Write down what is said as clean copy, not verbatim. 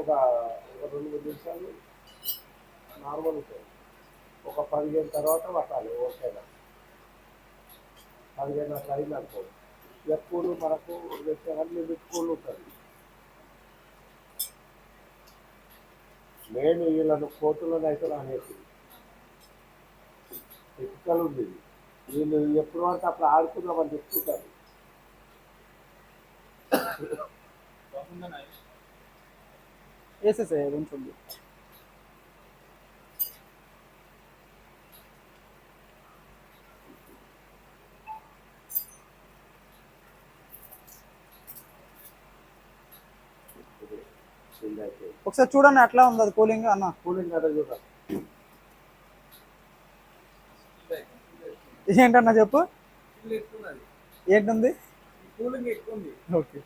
ఒక ఒక 2 3 నిమిషాలు నార్మల్ ఉంటుంది. ఒక 15 తర్వాత పట్టాలి ఓకేనా. 15 అట్లా అయింది అనుకో, ఎక్కువలు మనకు లిమిట్ కూల్ ఉంటుంది. నేను వీళ్ళను కోతులను అయితే అనేసి ఎత్తుకలు ఉంది. వీళ్ళు ఎప్పుడు వరకు అప్పుడు ఆడుకుందామని చెప్పుకుంటారు. వేసేసాయి కొంచెం. ఒకసారి చూడండి ఎట్లా ఉంది అది కూలింగ్ అన్న. కూలింగ్ అదే చూడ. ఏంటన్నా చెప్పు. ఏంటుంది? కూలింగ్ ఎక్కువ ఉంది. ఓకే.